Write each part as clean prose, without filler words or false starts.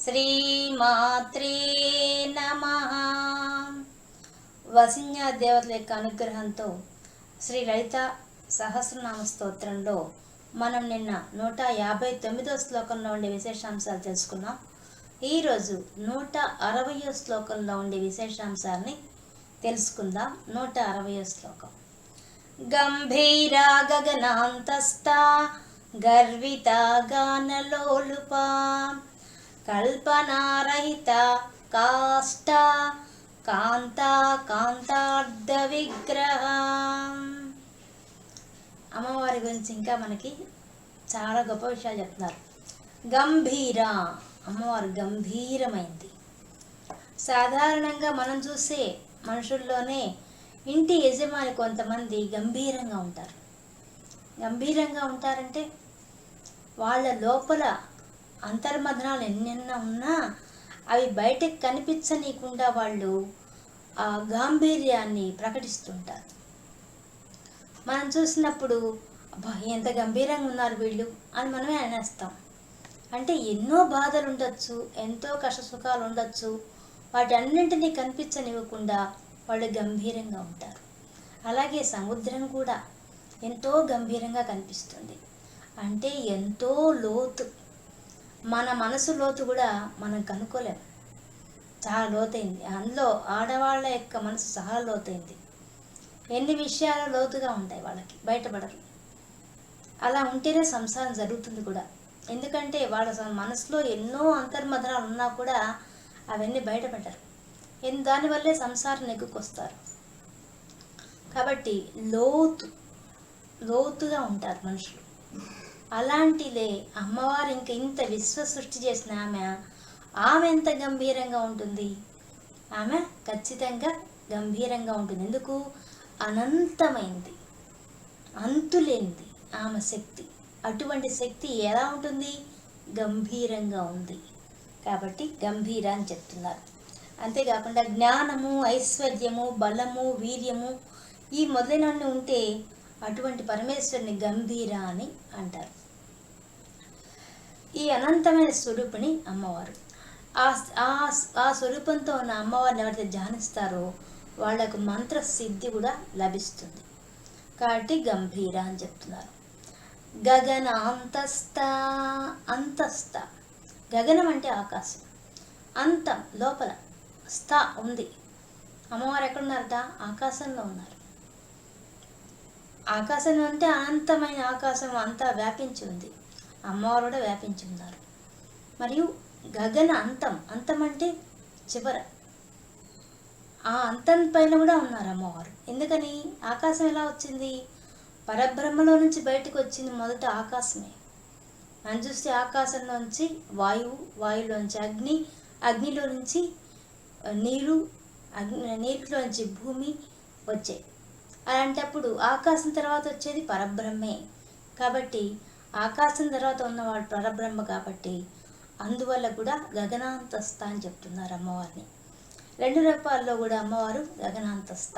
శ్రీమాత్రే నమః. వసిన్య దేవతల యొక్క అనుగ్రహంతో శ్రీ లలిత సహస్రనామ స్తోత్రంలో మనం నిన్న 159వ శ్లోకంలో ఉండే విశేషాంశాలు తెలుసుకున్నాం. ఈరోజు 160వ శ్లోకంలో ఉండే విశేషాంశాలని తెలుసుకుందాం. 160వ శ్లోకం. గంభీరా గగనాంతస్థా గర్వితా గానలోలుపా కల్పనారహిత కాష్ట కాంతా కాంతార్థ విగ్రహం. అమ్మవారి గురించి ఇంకా మనకి చాలా గొప్ప విషయాలు చెప్తున్నారు. గంభీర, అమ్మవారు గంభీరమైంది. సాధారణంగా మనం చూసే మనుషుల్లోనే ఇంటి యజమాని కొంతమంది గంభీరంగా ఉంటారు. గంభీరంగా ఉంటారంటే వాళ్ళ లోపల అంతర్మథనాలు ఎన్నెన్న ఉన్నా అవి బయటకు కనిపించనీయకుండా వాళ్ళు ఆ గాంభీర్యాన్ని ప్రకటిస్తుంటారు. మనం చూసినప్పుడు అబ్బా ఎంత గంభీరంగా ఉన్నారు వీళ్ళు అని మనమే అనేస్తాం. అంటే ఎన్నో బాధలు ఉండొచ్చు, ఎంతో కష్టసుఖాలు ఉండొచ్చు, వాటన్నింటినీ కనిపించనివ్వకుండా వాళ్ళు గంభీరంగా ఉంటారు. అలాగే సముద్రం కూడా ఎంతో గంభీరంగా కనిపిస్తుంది. అంటే ఎంతో లోతు, మన మనసు లోతు కూడా మనం కనుక్కోలేం, చాలా లోతైంది. అందులో ఆడవాళ్ళ యొక్క మనసు చాలా లోతైంది. ఎన్ని విషయాలు లోతుగా ఉంటాయి, వాళ్ళకి బయటపడరు. అలా ఉంటేనే సంసారం జరుగుతుంది కూడా. ఎందుకంటే వాళ్ళ మనసులో ఎన్నో అంతర్మథనాలు ఉన్నా కూడా అవన్నీ బయటపడరు. దానివల్లే సంసారం నెగ్గుకొస్తారు. కాబట్టి లోతుగా ఉంటారు మనుషులు. అలాంటిదే అమ్మవారు ఇంకా ఇంత విశ్వ సృష్టి చేసిన ఆమె ఎంత గంభీరంగా ఉంటుంది. ఆమె ఖచ్చితంగా గంభీరంగా ఉంటుంది. ఎందుకు? అనంతమైంది, అంతులేనిది ఆమె శక్తి. అటువంటి శక్తి ఎలా ఉంటుంది? గంభీరంగా ఉంది. కాబట్టి గంభీర అని చెప్తున్నారు. అంతేకాకుండా జ్ఞానము, ఐశ్వర్యము, బలము, వీర్యము ఈ మొదలైనవన్నీ ఉంటే అటువంటి పరమేశ్వరుని గంభీర అని అంటారు. ఈ అనంతమైన స్వరూపిణి అమ్మవారు. ఆ స్వరూపంతో ఉన్న అమ్మవారిని ఎవరైతే ధ్యానిస్తారో వాళ్లకు మంత్ర సిద్ధి కూడా లభిస్తుంది. కాబట్టి గంభీర అని చెప్తున్నారు. గగన అంతస్థ. గగనం అంటే ఆకాశం, అంతం లోపల, స్థ ఉంది. అమ్మవారు ఎక్కడున్నారట? ఆకాశంలో ఉన్నారు. ఆకాశం అంటే అనంతమైన ఆకాశం అంతా వ్యాపించి ఉంది. అమ్మవారు కూడా వ్యాపించి ఉన్నారు. మరియు గగన అంతం అంటే చివర, ఆ అంతం పైన కూడా ఉన్నారు అమ్మవారు. ఎందుకని? ఆకాశం ఎలా వచ్చింది? పరబ్రహ్మలో నుంచి బయటకు వచ్చింది మొదట ఆకాశమే. మనం చూస్తే ఆకాశంలోంచి వాయువు, వాయువులోంచి అగ్ని, అగ్నిలో నుంచి నీరు, నీటిలోంచి భూమి వచ్చాయి. అలాంటప్పుడు ఆకాశం తర్వాత వచ్చేది పరబ్రహ్మే. కాబట్టి ఆకాశం తర్వాత ఉన్నవాడు పరబ్రహ్మ. కాబట్టి అందువల్ల కూడా గగనాంతస్థ అని చెప్తున్నారు అమ్మవారిని. 2 రూపాల్లో కూడా అమ్మవారు గగనాంతస్థ.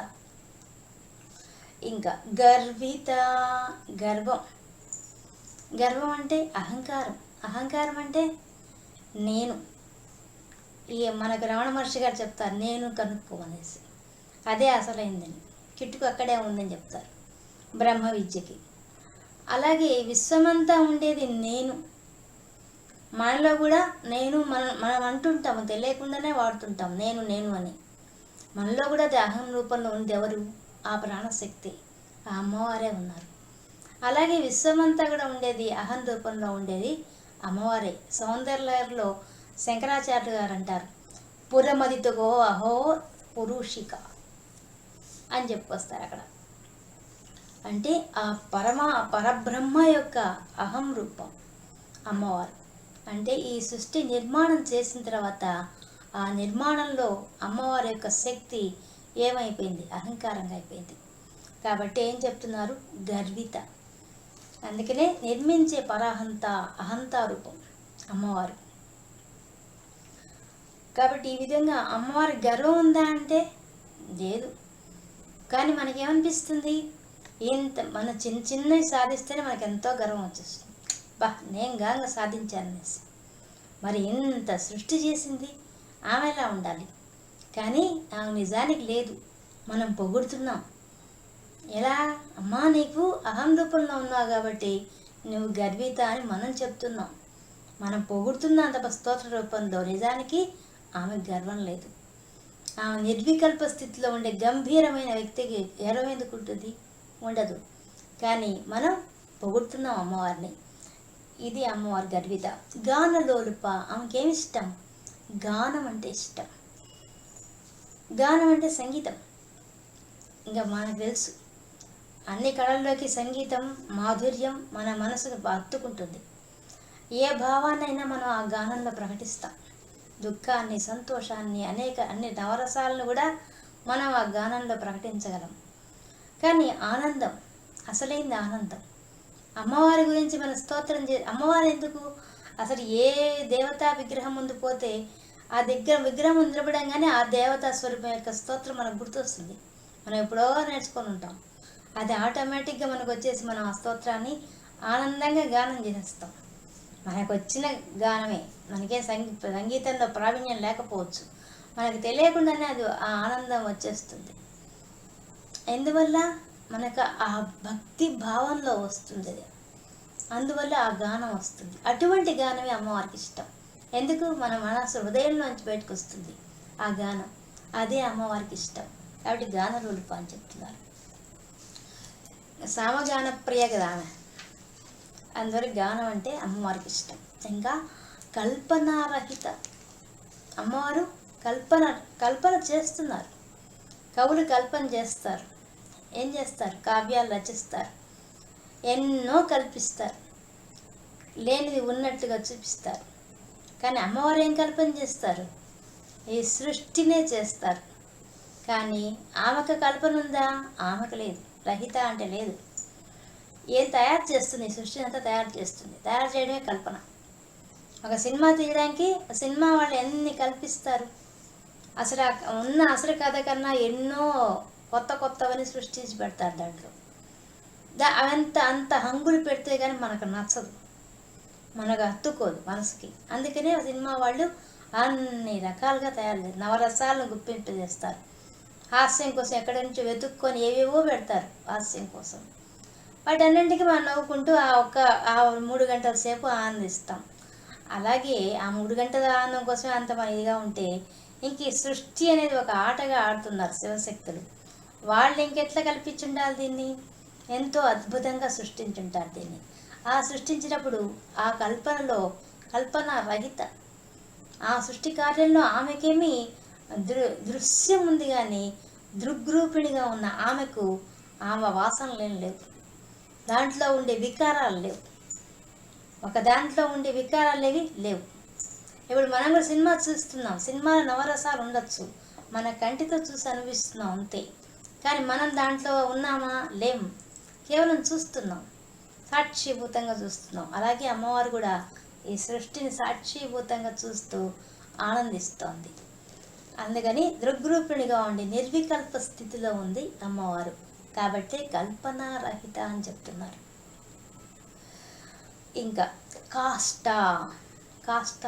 ఇంకా గర్విత, గర్వం అంటే అహంకారం అంటే నేను. మనకు రమణ మహర్షి గారు చెప్తారు, నేను కనుక్కో అనేసి. అదే అసలైందని, కిట్టుకు అక్కడే ఉందని చెప్తారు బ్రహ్మ విద్యకి. అలాగే విశ్వమంతా ఉండేది నేను. మనలో కూడా మనం అంటుంటాము, తెలియకుండానే వాడుతుంటాం నేను అని. మనలో కూడా అది అహం రూపంలో ఉంది. ఎవరు? ఆ ప్రాణశక్తి, ఆ అమ్మవారే ఉన్నారు. అలాగే విశ్వమంతా కూడా ఉండేది అహం రూపంలో ఉండేది అమ్మవారే. సౌందర్యలో శంకరాచార్య గారు అంటారు, పురమదితగో అహో పురుషిక అని చెప్పుకొస్తారు అక్కడ. అంటే ఆ పరబ్రహ్మ యొక్క అహం రూపం అమ్మవారు. అంటే ఈ సృష్టి నిర్మాణం చేసిన తర్వాత ఆ నిర్మాణంలో అమ్మవారి యొక్క శక్తి ఏమైపోయింది? అహంకారంగా అయిపోయింది. కాబట్టి ఏం చెప్తున్నారు? గర్విత. అందుకనే నిర్మించే అహంతా రూపం అమ్మవారు. కాబట్టి ఈ విధంగా అమ్మవారి గర్వం ఉందా అంటే లేదు. కానీ మనకేమనిపిస్తుంది? మన చిన్నవి సాధిస్తేనే మనకు ఎంతో గర్వం వచ్చేస్తుంది. నేను గాంగ సాధించాననేసి. మరి ఎంత సృష్టి చేసింది, ఆమె ఎలా ఉండాలి? కానీ ఆమె నిజానికి లేదు. మనం పొగుడుతున్నాం. ఎలా? అమ్మా, నీకు అహం రూపంలో ఉన్నావు కాబట్టి నువ్వు గర్విత అని మనం చెప్తున్నాం. మనం పొగుడుతున్న అంత స్తోత్ర రూపంలో నిజానికి ఆమె గర్వం లేదు. ఆమె నిర్వికల్ప స్థితిలో ఉండే గంభీరమైన వ్యక్తికి గర్వం ఎందుకు ఉంటుంది? ఉండదు. కానీ మనం పొగుడుతున్నాం అమ్మవారిని. ఇది అమ్మవారి గర్విత. గానలోలుప, ఆమెకేమి ఇష్టం? గానం అంటే ఇష్టం. గానం అంటే సంగీతం. ఇంకా మనకు తెలుసు, అన్ని కళల్లోకి సంగీతం మాధుర్యం మన మనసుకు హత్తుకుంటుంది. ఏ భావాన్నైనా మనం ఆ గానంలో ప్రకటిస్తాం. దుఃఖాన్ని, సంతోషాన్ని, అన్ని నవరసాలను కూడా మనం ఆ గానంలో ప్రకటించగలం. కానీ ఆనందం, అసలైంది ఆనందం. అమ్మవారి గురించి మన స్తోత్రం అమ్మవారు ఎందుకు? అసలు ఏ దేవతా విగ్రహం ముందు పోతే ఆ విగ్రహం ముందు నిలబడంగానే ఆ దేవతా స్వరూపం యొక్క స్తోత్రం మనకు గుర్తొస్తుంది. మనం ఎప్పుడో నేర్చుకొని ఉంటాం. అది ఆటోమేటిక్గా మనకు వచ్చేసి మనం ఆ స్తోత్రాన్ని ఆనందంగా గానం చేసేస్తాం. మనకు వచ్చిన గానమే, మనకే సంగీతంలో ప్రావీణ్యం లేకపోవచ్చు, మనకు తెలియకుండానే అది ఆ ఆనందం వచ్చేస్తుంది. ఎందువల్ల? మనకు ఆ భక్తి భావంలో వస్తుంది అది. అందువల్ల ఆ గానం వస్తుంది. అటువంటి గానమే అమ్మవారికి ఇష్టం. ఎందుకు? మన మనసు హృదయంలోంచి బయటకు వస్తుంది ఆ గానం. అదే అమ్మవారికి ఇష్టం. కాబట్టి గానలోలుప అని చెప్తున్నారు. సామగాన ప్రియ కదా ఆమె. అందువల్ల గానం అంటే అమ్మవారికి ఇష్టం. ఇంకా కల్పనారహిత, అమ్మవారు కల్పన చేస్తున్నారు. కవులు కల్పన చేస్తారు. ఏం చేస్తారు? కావ్యాలు రచిస్తారు, ఎన్నో కల్పిస్తారు, లేనిది ఉన్నట్టుగా చూపిస్తారు. కానీ అమ్మవారు ఏం కల్పన చేస్తారు? ఈ సృష్టినే చేస్తారు. కానీ ఆమెకు కల్పన ఉందా? ఆమెకు లేదు. రహిత అంటే లేదు. ఏం తయారు చేస్తుంది? సృష్టిని అంతా తయారు చేస్తుంది. తయారు చేయడమే కల్పన. ఒక సినిమా తీయడానికి సినిమా వాళ్ళు ఎన్ని కల్పిస్తారు. అసలు ఉన్న అసలు కథ కన్నా ఎన్నో కొత్తవని సృష్టించి పెడతారు దాంట్లో. అంత హంగులు పెడితే కానీ మనకు నచ్చదు, మనకు హత్తుకోదు మనసుకి. అందుకనే సినిమా వాళ్ళు అన్ని రకాలుగా తయారు చేస్తారు. నవరసాలను గుప్పింపు చేస్తారు. హాస్యం కోసం ఎక్కడి నుంచి వెతుక్కొని ఏవేవో పెడతారు హాస్యం కోసం. వాటన్నింటికి మనం నవ్వుకుంటూ ఆ 3 గంటల సేపు ఆనందిస్తాం. అలాగే ఆ 3 గంటల ఆనందం కోసం అంత మన ఇదిగా ఉంటే ఇంక ఈ సృష్టి అనేది ఒక ఆటగా ఆడుతున్నారు శివశక్తులు. వాళ్ళు ఇంకెట్లా కల్పించుండాలి దీన్ని? ఎంతో అద్భుతంగా సృష్టించుంటారు దీన్ని. ఆ సృష్టించినప్పుడు ఆ కల్పన రహిత ఆ సృష్టి కార్యంలో ఆమెకేమీ దృశ్యం ఉంది, కానీ దృగ్రూపిణిగా ఉన్న ఆమెకు ఆమె వాసనలేం లేవు. దాంట్లో ఉండే వికారాలు లేవు. ఒక దాంట్లో ఉండే వికారాలు లేవు. ఇప్పుడు మనం కూడా సినిమా చూస్తున్నాం. సినిమాలో నవరసాలు ఉండొచ్చు, మన కంటితో చూసి అనిపిస్తున్నాం అంతే. కానీ మనం దాంట్లో ఉన్నామా? లేం. కేవలం చూస్తున్నాం, సాక్షిభూతంగా చూస్తున్నాం. అలాగే అమ్మవారు కూడా ఈ సృష్టిని సాక్షిభూతంగా చూస్తూ ఆనందిస్తోంది. అందుకని దృగ్రూపిణిగా ఉండి నిర్వికల్ప స్థితిలో ఉంది అమ్మవారు. కాబట్టి కల్పనారహిత అని చెప్తున్నారు. ఇంకా కాష్ట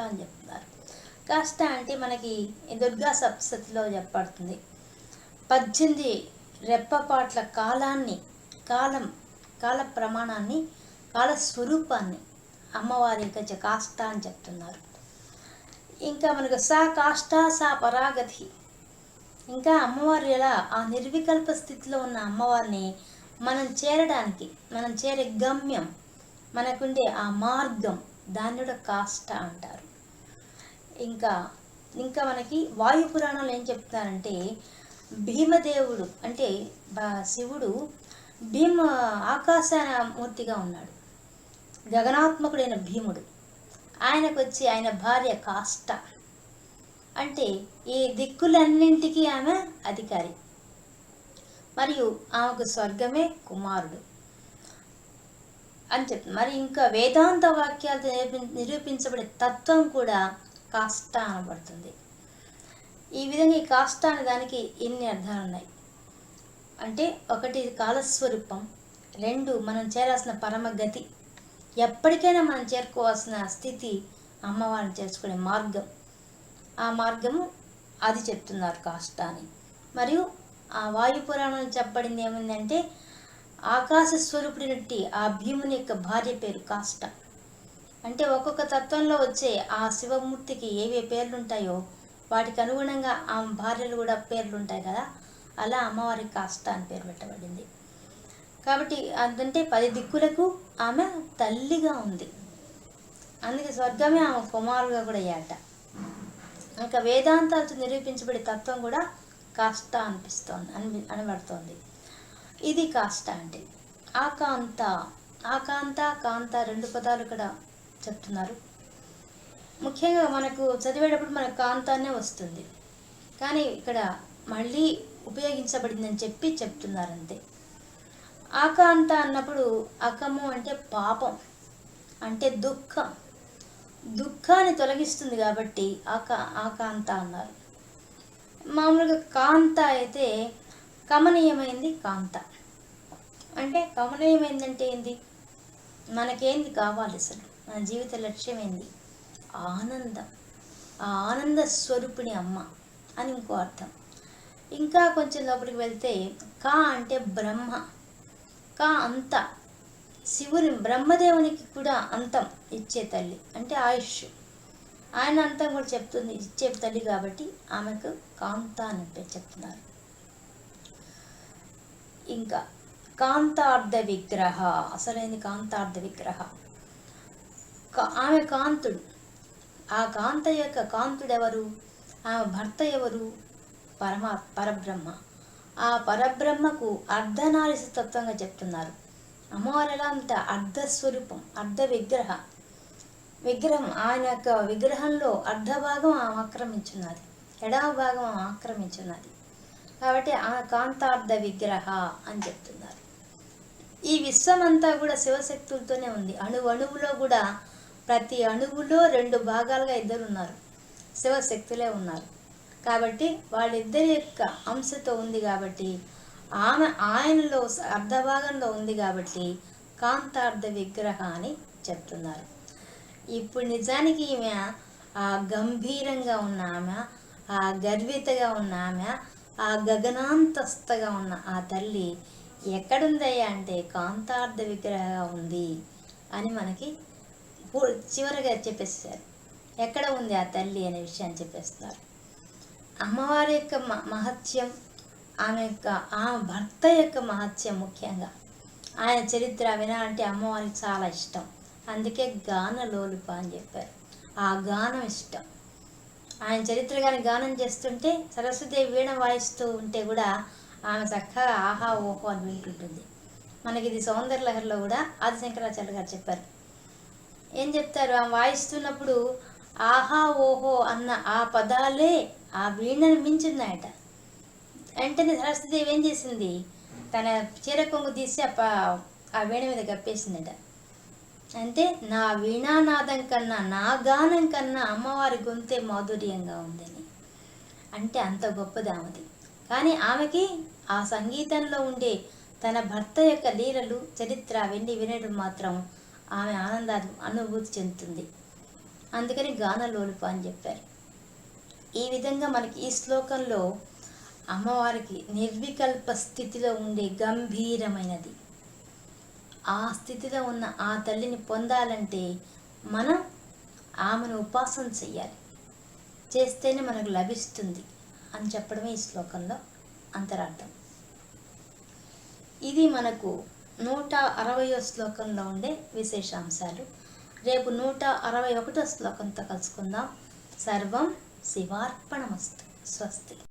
అని చెప్తున్నారు. కాష్ట అంటే మనకి దుర్గా సప్తశతిలో చెప్పబడుతుంది. 18 రెప్పపాట్ల కాల ప్రమాణాన్ని, కాల స్వరూపాన్ని అమ్మవారి యొక్క కాష్ట అని చెప్తున్నారు. ఇంకా మనకు సా కాష్ట సా పరాగతి. ఇంకా అమ్మవారు ఎలా ఆ నిర్వికల్ప స్థితిలో ఉన్న అమ్మవారిని మనం చేరే గమ్యం, మనకుండే ఆ మార్గం, దాన్ని కూడా కాష్ట అంటారు. ఇంకా మనకి వాయు పురాణంలో ఏం చెప్తారంటే, భీమదేవుడు అంటే శివుడు ఆకాశమూర్తిగా ఉన్నాడు. గగనాత్మకుడైన భీముడు. ఆయనకు వచ్చి ఆయన భార్య కాష్ట. అంటే ఈ దిక్కులన్నింటికీ ఆమె అధికారి. మరియు ఆమెకు స్వర్గమే కుమారుడు అని చెప్తుంది. మరి ఇంకా వేదాంత వాక్యాలతో నిరూపించబడే తత్వం కూడా కాష్ట అనబడుతుంది. ఈ విధంగా ఈ కాష్ట అనే దానికి ఎన్ని అర్థాలు ఉన్నాయి అంటే, 1 కాలస్వరూపం, 2 మనం చేరాల్సిన పరమగతి, ఎప్పటికైనా మనం చేరుకోవాల్సిన స్థితి అమ్మవారిని చేసుకునే మార్గం, ఆ మార్గము అది చెప్తున్నారు కాష్ట అని. మరియు ఆ వాయుపురాణం చెప్పబడింది ఏముందంటే, ఆకాశ స్వరూపుడినట్టి ఆ భీముని యొక్క భార్య పేరు కాష్ట. అంటే ఒక్కొక్క తత్వంలో వచ్చే ఆ శివమూర్తికి ఏవే పేర్లు ఉంటాయో వాటికి అనుగుణంగా ఆ భార్యలు కూడా పేర్లు ఉంటాయి కదా, అలా అమ్మవారికి కాష్ట అని పేరు పెట్టబడింది. కాబట్టి అదంటే 10 దిక్కులకు ఆమె తల్లిగా ఉంది. అందుకే స్వర్గమే ఆమె కుమారుగా కూడా అయ్యాట. ఇంకా వేదాంతాలతో నిరూపించబడే తత్వం కూడా కాష్ట అనబడుతోంది. ఇది కాష్ట అంటే. ఆకాంత, ఆకాంత కాంత 2 పదాలు ఇక్కడ చెప్తున్నారు. ముఖ్యంగా మనకు చదివేటప్పుడు మనకు కాంతానే వస్తుంది, కానీ ఇక్కడ మళ్ళీ ఉపయోగించబడిందని చెప్తున్నారంతే. ఆకాంత అన్నప్పుడు అకము అంటే పాపం, అంటే దుఃఖం, దుఃఖాన్ని తొలగిస్తుంది కాబట్టి ఆకాంత అన్నారు. మామూలుగా కాంత అయితే కమనీయమైంది కాంత. అంటే కమనీయమైందంటే ఏంది, మనకేంది కావాలి, అసలు మన జీవిత లక్ష్యం ఏంది, ఆనందం, ఆ ఆనంద స్వరూపిణి అమ్మ అని ఇంకో అర్థం. ఇంకా కొంచెం లోపలికి వెళ్తే కా అంటే బ్రహ్మ, కా అంత, శివుని బ్రహ్మదేవునికి కూడా అంతం ఇచ్చే తల్లి, అంటే ఆయుష్, ఆయన అంతం కూడా చెప్తుంది, ఇచ్చే తల్లి కాబట్టి ఆమెకు కాంత అని చెప్తున్నారు. ఇంకా కాంతార్థ విగ్రహ, అసలైంది కాంతార్థ విగ్రహ. ఆమె కాంతుడు, ఆ కాంత యొక్క కాంతుడెవరు, ఆమె భర్త ఎవరు, పరబ్రహ్మ. ఆ పరబ్రహ్మకు అర్ధనారీసత్వంగా చెప్తున్నారు. అమ్మవారు ఎలా అంటే అర్ధస్వరూపం, అర్ధ విగ్రహం. ఆయన యొక్క విగ్రహంలో అర్ధభాగం ఆమె ఆక్రమించున్నది, ఎడమ భాగం ఆమె ఆక్రమించున్నది. కాబట్టి ఆమె కాంతార్థ విగ్రహ అని చెప్తున్నారు. ఈ విశ్వమంతా కూడా శివశక్తులతోనే ఉంది. అణువులో కూడా ప్రతి అణువులో 2 భాగాలుగా ఇద్దరు ఉన్నారు, శివశక్తులే ఉన్నారు. కాబట్టి వాళ్ళిద్దరి యొక్క అంశతో ఉంది కాబట్టి ఆమె ఆయనలో అర్ధభాగంలో ఉంది కాబట్టి కాంతార్థ విగ్రహ అని చెప్తున్నారు. ఇప్పుడు నిజానికి ఈమె ఆ గంభీరంగా ఉన్న ఆమె, ఆ గర్వితగా ఉన్న ఆమె, ఆ గగనాంతస్థగా ఉన్న ఆ తల్లి ఎక్కడుందయ్యా అంటే కాంతార్థ విగ్రహంగా ఉంది అని మనకి చివరిగా చెప్పేస్తారు. ఎక్కడ ఉంది ఆ తల్లి అనే విషయాన్ని చెప్పేస్తున్నారు. అమ్మవారి యొక్క మహత్యం, ఆమె భర్త యొక్క మహత్యం, ముఖ్యంగా ఆయన చరిత్ర వినాలంటే అమ్మవారికి చాలా ఇష్టం. అందుకే గానలోలుప అని చెప్పారు. ఆ గానం ఇష్టం. ఆయన చరిత్ర కానీ గానం చేస్తుంటే సరస్వతిదేవి వీణ వాయిస్తూ ఉంటే కూడా ఆమె చక్కగా ఆహా ఓహో అని వింటుంటుంది. మనకి ఇది సౌందర్యలహరిలో కూడా ఆదిశంకరాచార్య గారు చెప్పారు. ఏం చెప్తారు, ఆమె వాయిస్తున్నప్పుడు ఆహా ఓహో అన్న ఆ పదాలే ఆ వీణను మించున్నాయట. వెంటనే సరస్వతిదేవి ఏం చేసింది, తన చీర కొంగు తీసి ఆ వీణ మీద కప్పేసిందట. అంటే నా వీణానాదం కన్నా, నా గానం కన్నా అమ్మవారి గొంతే మాధుర్యంగా ఉందని. అంటే అంత గొప్పది ఆమెది. కానీ ఆమెకి ఆ సంగీతంలో ఉండే తన భర్త యొక్క లీలలు, చరిత్ర అవన్నీ వినడం మాత్రం ఆమె అనుభూతి చెందుతుంది. అందుకని గానలోలుప అని చెప్పారు. ఈ విధంగా మనకి ఈ శ్లోకంలో అమ్మవారికి నిర్వికల్ప స్థితిలో ఉండే గంభీరమైనది, ఆ స్థితిలో ఉన్న ఆ తల్లిని పొందాలంటే మనం ఆమెను ఉపాసన చెయ్యాలి, చేస్తేనే మనకు లభిస్తుంది అని చెప్పడమే ఈ శ్లోకంలో అంతరార్థం. ఇది మనకు 160వ శ్లోకంలో ఉండే విశేషాంశాలు. రేపు 161వ శ్లోకంతో కలుసుకుందాం. సర్వం శివార్పణమస్తు. స్వస్తి.